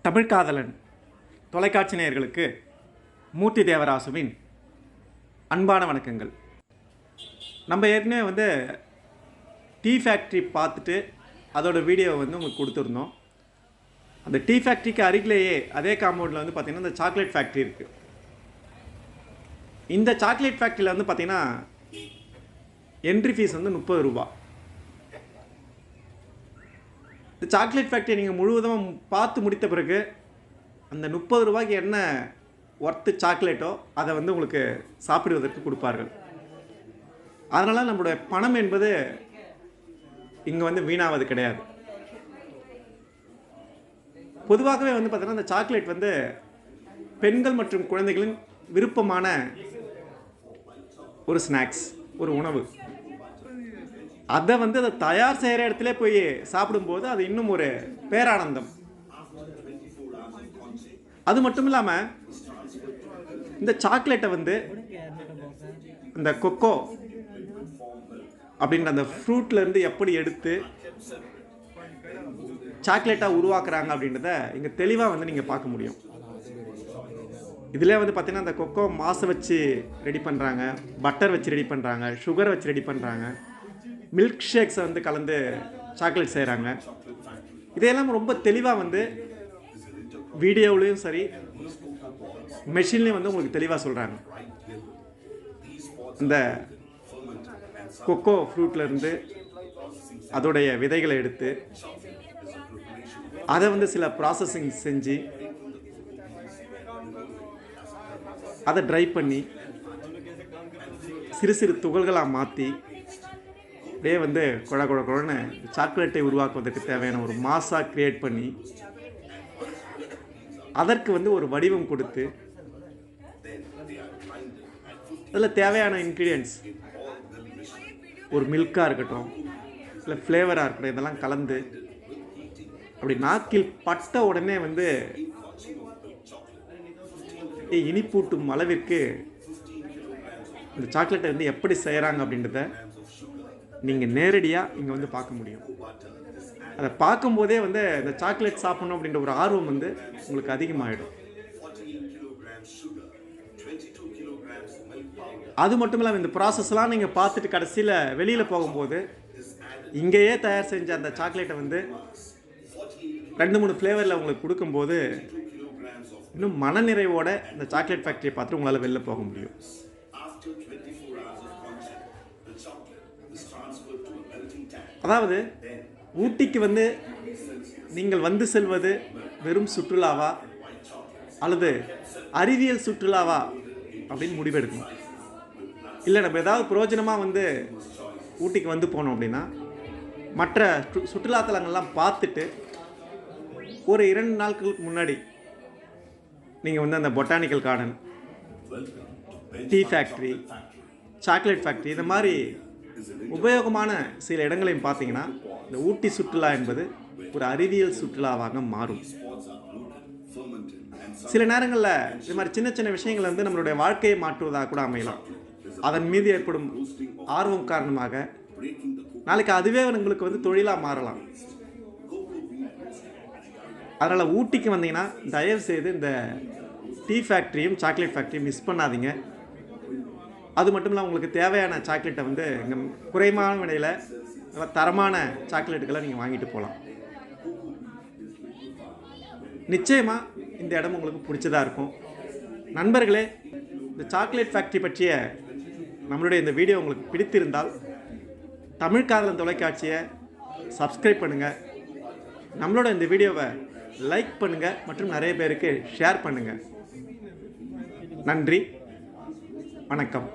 தமிழ் காதலன் தொலைக்காட்சி நேயர்களுக்கு மூர்த்தி தேவராசுவின் அன்பான வணக்கங்கள். நம்ம ஏற்கனவே டீ ஃபேக்ட்ரி பார்த்துட்டு அதோட வீடியோவை உங்களுக்கு கொடுத்துருந்தோம். அந்த டீ ஃபேக்ட்ரிக்கு அருகிலேயே அதே காம்பவுண்டில் பார்த்திங்கன்னா இந்த சாக்லேட் ஃபேக்ட்ரி இருக்குது. இந்த சாக்லேட் ஃபேக்ட்ரியில் பார்த்திங்கன்னா என்ட்ரி ஃபீஸ் 30 ரூபா. இந்த சாக்லேட் ஃபேக்ட்ரியை நீங்கள் முழுவதும் பார்த்து முடித்த பிறகு அந்த 30 ரூபாய்க்கு என்ன ஒர்த்து சாக்லேட்டோ அதை உங்களுக்கு சாப்பிடுவதற்கு கொடுப்பார்கள். அதனால் நம்மளுடைய பணம் என்பது இங்கே வீணாவது கிடையாது. பொதுவாகவே பார்த்தீங்கன்னா அந்த சாக்லேட் பெண்கள் மற்றும் குழந்தைகளின் விருப்பமான ஒரு ஸ்நாக்ஸ், ஒரு உணவு. அதை அதை தயார் செய்கிற இடத்துல போய் சாப்பிடும்போது அது இன்னும் ஒரு பேரானந்தம். அது மட்டும் இல்லாமல் இந்த சாக்லேட்டை இந்த கொக்கோ அப்படின்ற அந்த ஃப்ரூட்லேருந்து எப்படி எடுத்து சாக்லேட்டாக உருவாக்குறாங்க அப்படின்றத இங்கே தெளிவாக நீங்கள் பார்க்க முடியும். இதில் பார்த்திங்கன்னா அந்த கொக்கோ மாசை வச்சு ரெடி பண்ணுறாங்க, பட்டர் வச்சு ரெடி பண்ணுறாங்க, சுகரை வச்சு ரெடி பண்ணுறாங்க, மில்க் ஷேக்ஸை கலந்து சாக்லேட் செய்கிறாங்க. இதையெல்லாம் ரொம்ப தெளிவாக வீடியோவிலையும் சரி மெஷின்லேயும் உங்களுக்கு தெளிவாக சொல்கிறாங்க. இந்த கொக்கோ ஃப்ரூட்லேருந்து அதோடைய விதைகளை எடுத்து அதை சில ப்ராசஸிங் செஞ்சு அதை ட்ரை பண்ணி சிறு சிறு துகள்களாக மாற்றி அப்படியே குழன்னு சாக்லேட்டை உருவாக்குவதற்கு தேவையான ஒரு மாஸாக க்ரியேட் பண்ணி அதற்கு ஒரு வடிவம் கொடுத்து அதில் தேவையான இன்க்ரீடியன்ட்ஸ், ஒரு மில்காக இருக்கட்டும் இல்லை ஃப்ளேவராக இருக்கட்டும், இதெல்லாம் கலந்து அப்படி நாக்கில் பட்ட உடனே இனிப்பூட்டும் அளவிற்கு இந்த சாக்லேட்டை எப்படி செய்கிறாங்க அப்படின்றத நீங்கள் நேரடியாக இங்கே பார்க்க முடியும். அதை பார்க்கும்போதே இந்த சாக்லேட் சாப்பிடணும் அப்படின்ற ஒரு ஆர்வம் உங்களுக்கு அதிகமாகிடும். அது மட்டும் இல்லாமல் இந்த ப்ராசஸ்லாம் நீங்கள் பார்த்துட்டு கடைசியில் வெளியில் போகும்போது இங்கேயே தயார் செஞ்ச அந்த சாக்லேட்டை 2-3 ஃப்ளேவரில் உங்களுக்கு கொடுக்கும்போது இன்னும் மனநிறைவோட இந்த சாக்லேட் ஃபேக்ட்ரியை பார்த்துட்டு உங்களால் வெளில போக முடியும். அதாவது ஊட்டிக்கு நீங்கள் செல்வது வெறும் சுற்றுலாவா அல்லது அறிவியல் சுற்றுலாவா அப்படின்னு முடிவெடுக்கணும். இல்லை நம்ம ஏதாவது பிரயோஜனமாக ஊட்டிக்கு போனோம் அப்படின்னா மற்ற சுற்றுலாத்தலங்கள்லாம் பார்த்துட்டு ஒரு 2 நாட்களுக்கு முன்னாடி நீங்கள் அந்த botanical garden, tea factory, chocolate factory, இந்த மாதிரி உபயோகமான சில இடங்களையும் பார்த்தீங்கன்னா இந்த ஊட்டி சுற்றுலா என்பது ஒரு அறிவியல் சுற்றுலாவாக மாறும். சில நேரங்களில் இது மாதிரி சின்ன சின்ன விஷயங்கள் நம்மளுடைய வாழ்க்கையை மாற்றுவதாக கூட அமையலாம். அதன் மீது ஏற்படும் ஆர்வம் காரணமாக நாளைக்கு அதுவே உங்களுக்கு தொழிலாக மாறலாம். அதனால் ஊட்டிக்கு வந்தீங்கன்னா தயவு செய்து இந்த டீ ஃபேக்ட்ரியும் சாக்லேட் ஃபேக்ட்ரியும் மிஸ் பண்ணாதீங்க. அது மட்டும் இல்லாமல் உங்களுக்கு தேவையான சாக்லேட்டை இங்கே குறைவான விலையில் தரமான சாக்லேட்டுகளை நீங்கள் வாங்கிட்டு போகலாம். நிச்சயமாக இந்த இடம் உங்களுக்கு பிடிச்சதாக இருக்கும். நண்பர்களே, இந்த சாக்லேட் ஃபேக்ட்ரி பற்றிய நம்மளுடைய இந்த வீடியோ உங்களுக்கு பிடித்திருந்தால் தமிழ் காதலன் தொலைக்காட்சியை சப்ஸ்கிரைப் பண்ணுங்கள், நம்மளோட இந்த வீடியோவை லைக் பண்ணுங்கள் மற்றும் நிறைய பேருக்கு ஷேர் பண்ணுங்கள். நன்றி, வணக்கம்.